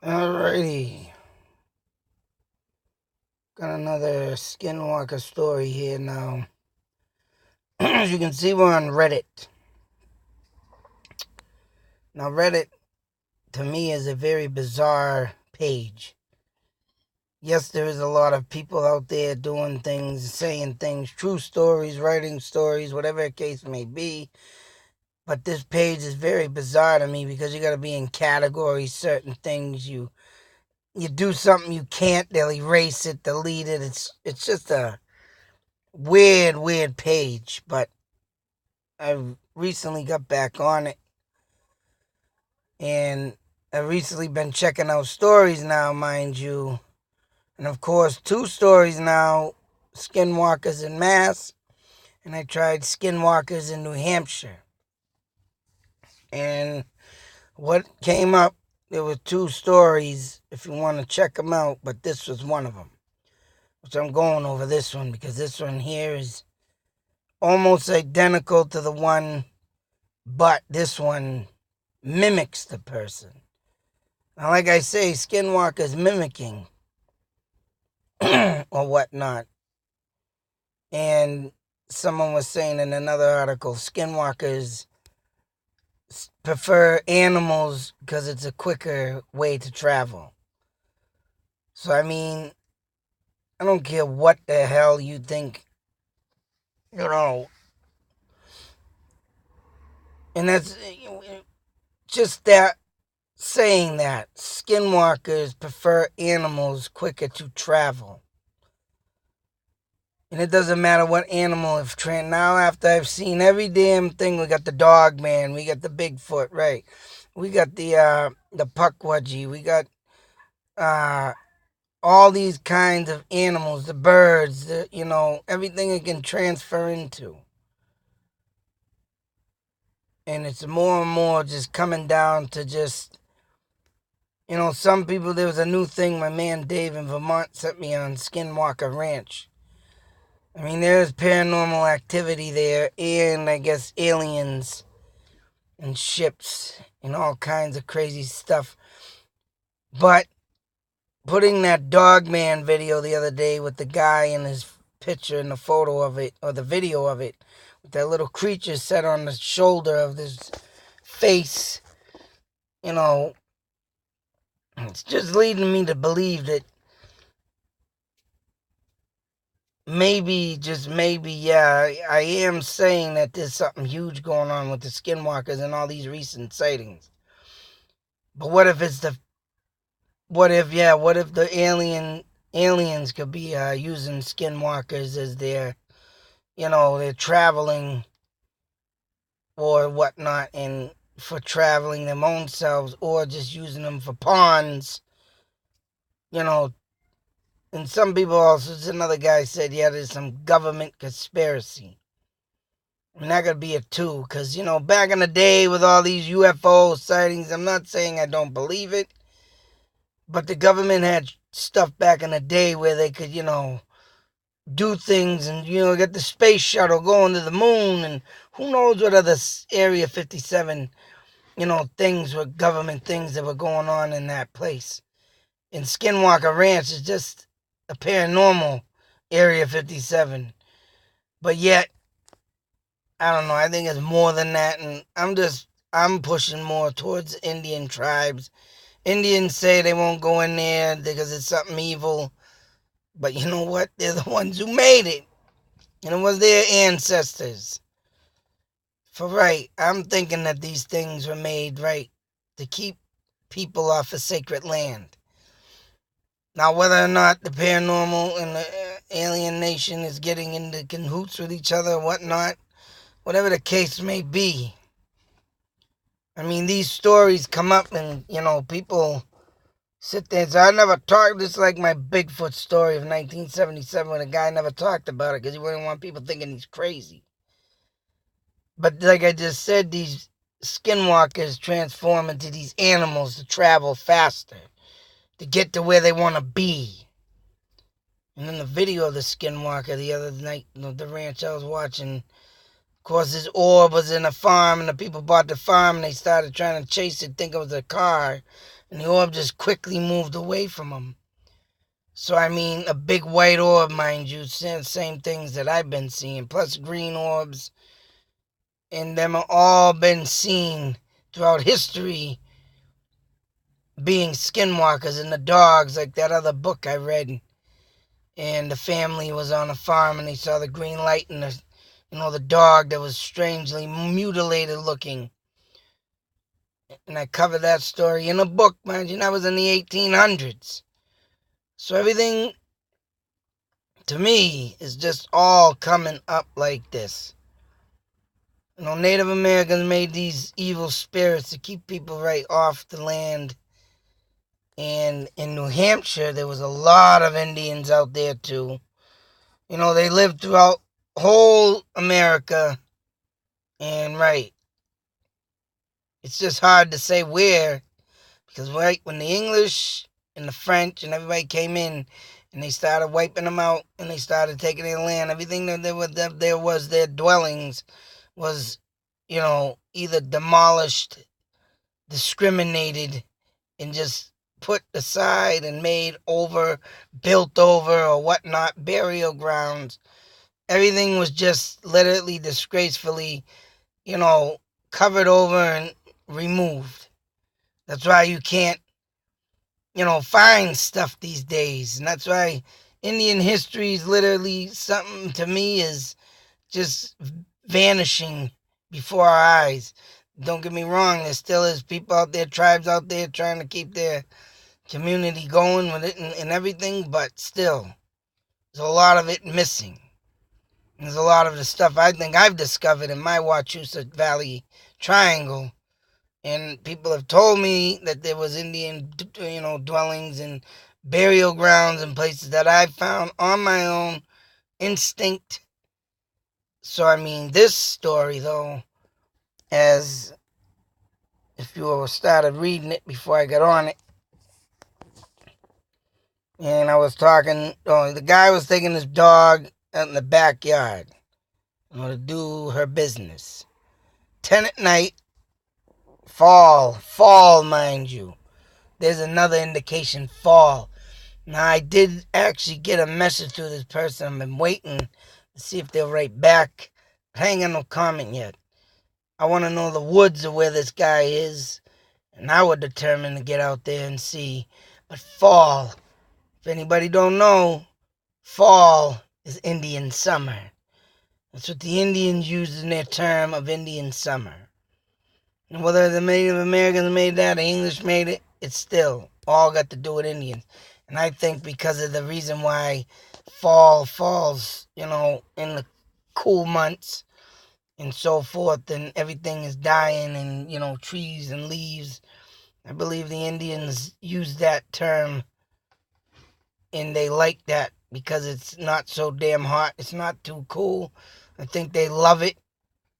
Alrighty, got another skinwalker story here now. As you can see, we're on Reddit. Now, Reddit, to me, is a very bizarre page. Yes, there is a lot of people out there doing things, saying things, true stories, writing stories, whatever the case may be. But this page is very bizarre to me because you got to be in categories, certain things. You do something you can't, they'll erase it, delete it. It's just a weird page, but I recently got back on it, and I've recently been checking out stories now, mind you. And of course, two stories now, skinwalkers in Mass, and I tried skinwalkers in New Hampshire. And what came up, there were two stories if you want to check them out, but this was one of them. Which I'm going over this one because this one here is almost identical to the one, but this one mimics the person. Now, like I say, skinwalkers mimicking or whatnot. And someone was saying in another article, skinwalkers prefer animals because it's a quicker way to travel. So, I mean, I don't care what the hell you think, you know. And that's just that saying that skinwalkers prefer animals quicker to travel. And it doesn't matter what animal. Now after I've seen every damn thing, we got the dog man, we got the Bigfoot, right? We got the puckwudgie, we got all these kinds of animals, the birds, everything it can transfer into. And it's more and more just coming down to just, some people, there was a new thing my man Dave in Vermont sent me on Skinwalker Ranch. I mean, there's paranormal activity there, and I guess aliens and ships and all kinds of crazy stuff. But putting that dog man video the other day with the guy and his picture and the photo of it, or the video of it, with that little creature set on the shoulder of this face, it's just leading me to believe that maybe, just maybe, yeah, I am saying that there's something huge going on with the skinwalkers and all these recent sightings. But what if the aliens could be using skinwalkers as they're traveling or whatnot, and for traveling them own selves, or just using them for pawns, you know. And some people also, another guy said, yeah, there's some government conspiracy. And that could be it too, because, back in the day with all these UFO sightings, I'm not saying I don't believe it, but the government had stuff back in the day where they could, do things and, get the space shuttle going to the moon, and who knows what other Area 57, things were government things that were going on in that place. And Skinwalker Ranch is just a paranormal Area 57. But yet, I don't know, I think it's more than that, and I'm pushing more towards Indian tribes. Indians say they won't go in there because it's something evil. But you know what? They're the ones who made it. And it was their ancestors. I'm thinking that these things were made, right, to keep people off of sacred land. Now, whether or not the paranormal and the alien nation is getting into cahoots with each other or whatnot, whatever the case may be, I mean, these stories come up and, people sit there. So I never talked, this is like my Bigfoot story of 1977 when a guy never talked about it because he wouldn't want people thinking he's crazy. But like I just said, these skinwalkers transform into these animals to travel faster, to get to where they want to be. And then the video of the skinwalker the other night, the ranch I was watching, of course, his orb was in a farm, and the people bought the farm, and they started trying to chase it, think it was a car. and the orb just quickly moved away from him. So, I mean, a big white orb, mind you, same things that I've been seeing, plus green orbs, and them have all been seen throughout history being skinwalkers, and the dogs, like that other book I read, and the family was on a farm and they saw the green light and the dog that was strangely mutilated looking. And I covered that story in a book, mind you, and that was in the 1800s. So everything, to me, is just all coming up like this. Native Americans made these evil spirits to keep people right off the land. And in New Hampshire, there was a lot of Indians out there, too. They lived throughout whole America. And, right, it's just hard to say where. Because, right, when the English and the French and everybody came in and they started wiping them out and they started taking their land, everything that there was their dwellings was, either demolished, discriminated, and just put aside and made over, built over, or whatnot, burial grounds. Everything was just literally disgracefully, covered over and removed. That's why you can't, find stuff these days. And that's why Indian history is literally something to me is just vanishing before our eyes. Don't get me wrong, there still is people out there, tribes out there trying to keep their community going with it and everything, but still, there's a lot of it missing. There's a lot of the stuff I think I've discovered in my Wachusett Valley Triangle. And people have told me that there was Indian, dwellings and burial grounds and places that I found on my own instinct. So, I mean, this story, though, as if you started reading it before I got on it, and I was talking, the guy was taking his dog out in the backyard, to do her business. 10 at night, fall, mind you. There's another indication, fall. Now, I did actually get a message to this person. I've been waiting to see if they'll write back. I ain't got no comment yet. I want to know the woods of where this guy is, and I would determine to get out there and see. But fall, if anybody don't know, fall is Indian summer. That's what the Indians use in their term of Indian summer. And whether the Native Americans made that or English made it, it's still all got to do with Indians. And I think because of the reason why fall falls, in the cool months and so forth, and everything is dying and, trees and leaves, I believe the Indians use that term and they like that because it's not so damn hot. It's not too cool. I think they love it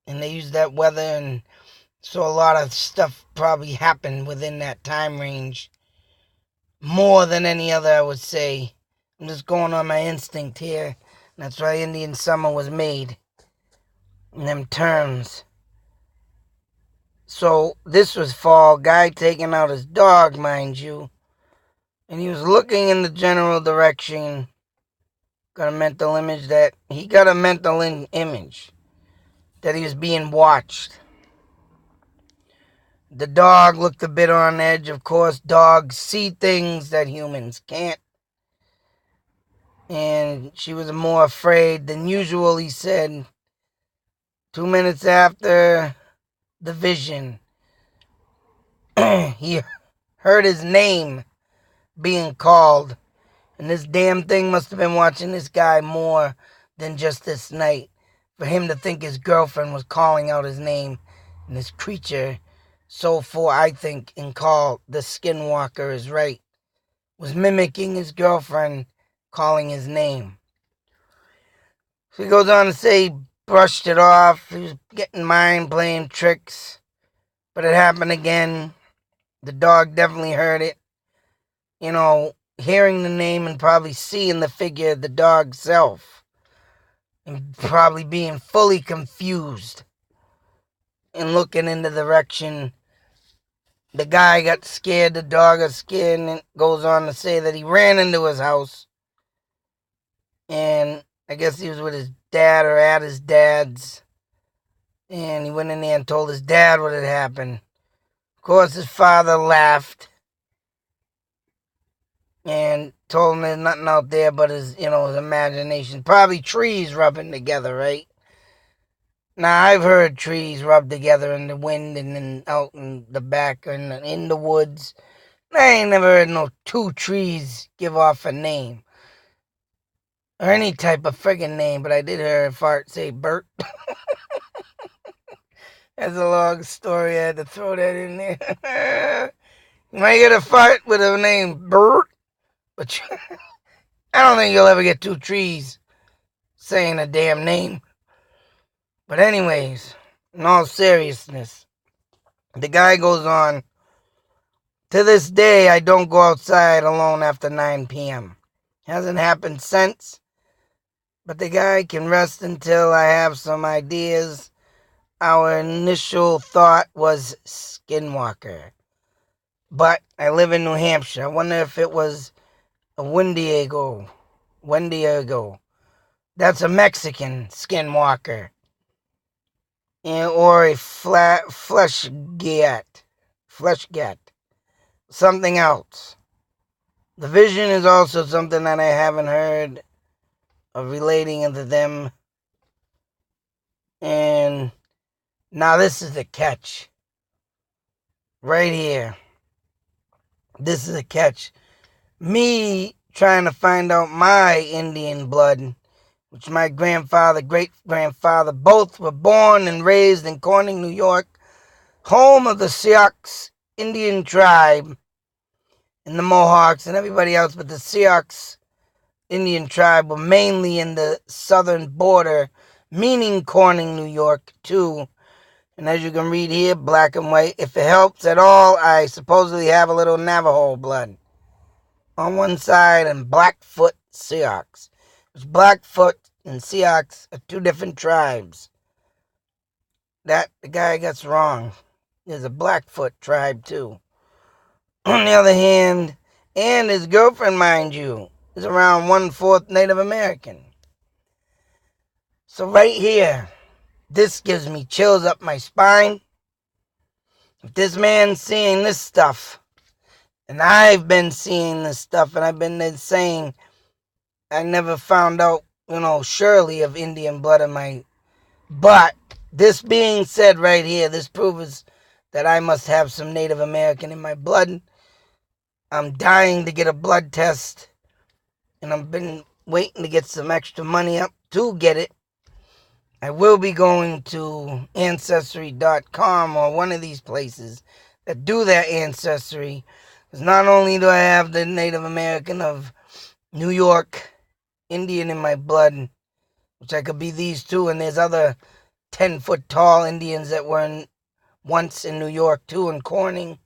and they use that weather, and so a lot of stuff probably happened within that time range. More than any other, I would say. I'm just going on my instinct here. That's why Indian summer was made in them terms. So this was fall. Guy taking out his dog, mind you. And he was looking in the general direction. He got a mental image that he was being watched. The dog looked a bit on edge. Of course, dogs see things that humans can't. And she was more afraid than usual, he said. 2 minutes after the vision, he heard his name being called. And this damn thing must have been watching this guy more than just this night, for him to think his girlfriend was calling out his name. And this creature, so for I think, and called the skinwalker is right, was mimicking his girlfriend calling his name. So he goes on to say he brushed it off. He was getting mind playing tricks. But it happened again. The dog definitely heard it. Hearing the name and probably seeing the figure of the dog's self. And probably being fully confused. And looking in the direction The guy got scared, the dog got scared, and it goes on to say that he ran into his house. And I guess he was with his dad or at his dad's. And he went in there and told his dad what had happened. Of course, his father laughed and told him there's nothing out there but his imagination. Probably trees rubbing together, right? Now, I've heard trees rub together in the wind and then out in the back and in the woods. I ain't never heard no two trees give off a name. Or any type of friggin' name, but I did hear a fart say Bert. That's a long story. I had to throw that in there. You might get a fart with a name Bert, but I don't think you'll ever get two trees saying a damn name. But anyways, in all seriousness, the guy goes on, to this day, I don't go outside alone after 9 p.m. Hasn't happened since, but the guy can rest until I have some ideas. Our initial thought was skinwalker, but I live in New Hampshire. I wonder if it was a Wendigo. That's a Mexican skinwalker. Or a flesh get. Something else. The vision is also something that I haven't heard of relating into them. And now this is the catch. Right here. This is the catch. Me trying to find out my Indian blood, which my grandfather, great-grandfather, both were born and raised in Corning, New York, home of the Sioux Indian tribe, and the Mohawks and everybody else, but the Sioux Indian tribe were mainly in the southern border, meaning Corning, New York, too. And as you can read here, black and white. If it helps at all, I supposedly have a little Navajo blood on one side and Blackfoot Sioux. Blackfoot and Sioux are two different tribes. That the guy gets wrong. There's a Blackfoot tribe, too. On the other hand, and his girlfriend, mind you, is around 1/4 Native American. So right here, this gives me chills up my spine. If this man's seeing this stuff, and I've been seeing this stuff, and I've been saying I never found out, surely of Indian blood in my... But this being said right here, this proves that I must have some Native American in my blood. I'm dying to get a blood test, and I've been waiting to get some extra money up to get it. I will be going to Ancestry.com or one of these places that do that ancestry. Because not only do I have the Native American of New York Indian in my blood, which I could be these two, and there's other 10-foot tall Indians that were once in New York too, in Corning.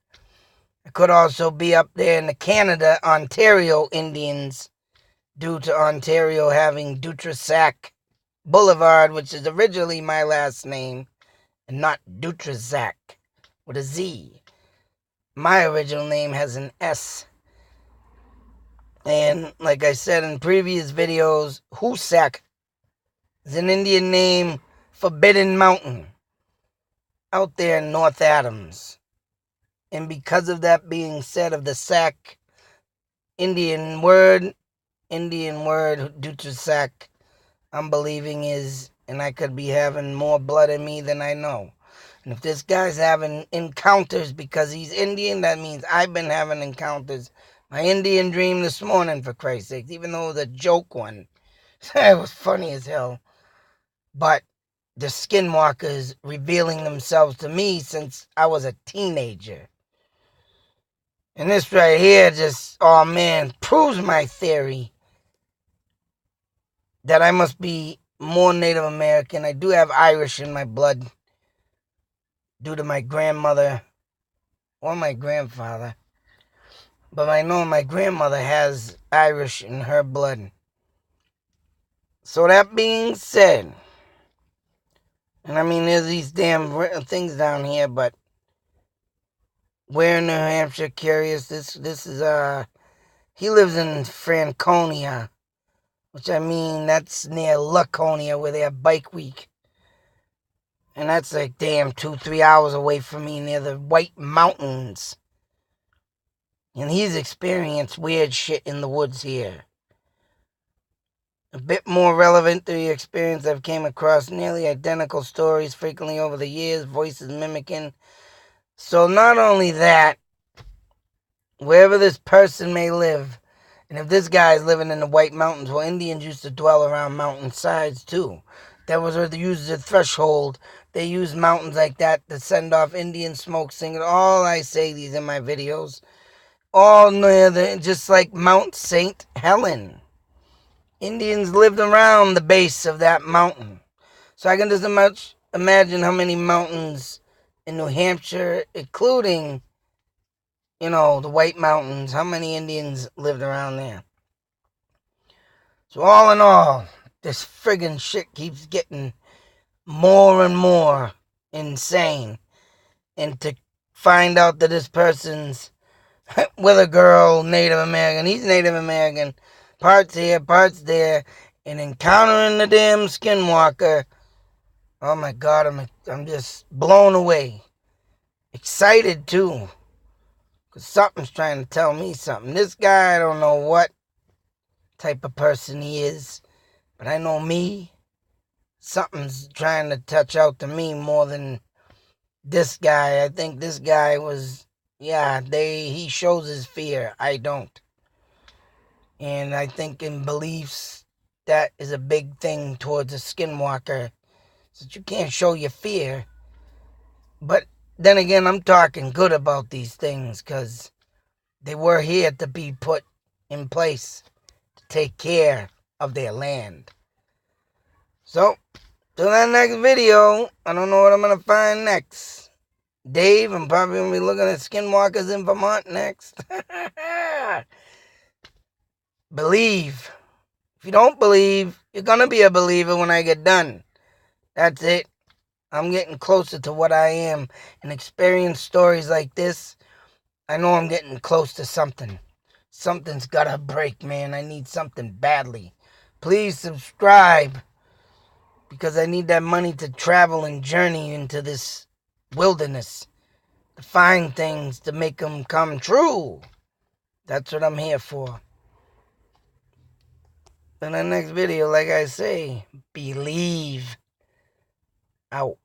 I could also be up there in the Canada, Ontario Indians, due to Ontario having Dutrasac Boulevard, which is originally my last name, and not Dutrasac with a Z. My original name has an S. And like I said in previous videos, Hoosac is an Indian name, Forbidden Mountain, out there in North Adams. And because of that being said of the Sac, Indian word, Dutrasac, I'm believing is, and I could be having more blood in me than I know. And if this guy's having encounters because he's Indian, that means I've been having encounters. My Indian dream this morning, for Christ's sake, even though it was a joke one. It was funny as hell. But the skinwalkers revealing themselves to me since I was a teenager. And this right here just, oh man, proves my theory that I must be more Native American. I do have Irish in my blood due to my grandmother or my grandfather. But I know my grandmother has Irish in her blood. So that being said, and I mean there's these damn things down here, but Where in New Hampshire? Curious. This is he lives in Franconia, which I mean that's near Laconia where they have Bike Week. And that's like damn 2-3 hours away from me near the White Mountains. And he's experienced weird shit in the woods here. A bit more relevant to the experience, I've came across nearly identical stories frequently over the years, voices mimicking. So not only that, wherever this person may live, and if this guy is living in the White Mountains, well, Indians used to dwell around mountain sides too. That was where they used the threshold. They used mountains like that to send off Indian smoke singing. All I say these in my videos. All near the, just like Mount St. Helen. Indians lived around the base of that mountain. So I can just imagine how many mountains in New Hampshire, including, the White Mountains, how many Indians lived around there. So all in all, this friggin' shit keeps getting more and more insane. And to find out that this person's with a girl, Native American, he's Native American, parts here, parts there, and encountering the damn skinwalker. Oh my God, I'm just blown away. Excited too. Because something's trying to tell me something. This guy, I don't know what type of person he is, but I know me. Something's trying to touch out to me more than this guy. I think this guy was, he shows his fear. I don't. And I think in beliefs, that is a big thing towards a skinwalker. So that you can't show your fear. But then again, I'm talking good about these things because they were here to be put in place to take care of their land. So, till that next video, I don't know what I'm going to find next. Dave, I'm probably going to be looking at skinwalkers in Vermont next. Believe. If you don't believe, you're going to be a believer when I get done. That's it. I'm getting closer to what I am. And experience stories like this, I know I'm getting close to something. Something's got to break, man. I need something badly. Please subscribe. Because I need that money to travel and journey into this wilderness. To find things to make them come true. That's what I'm here for. In the next video, like I say, believe. Out.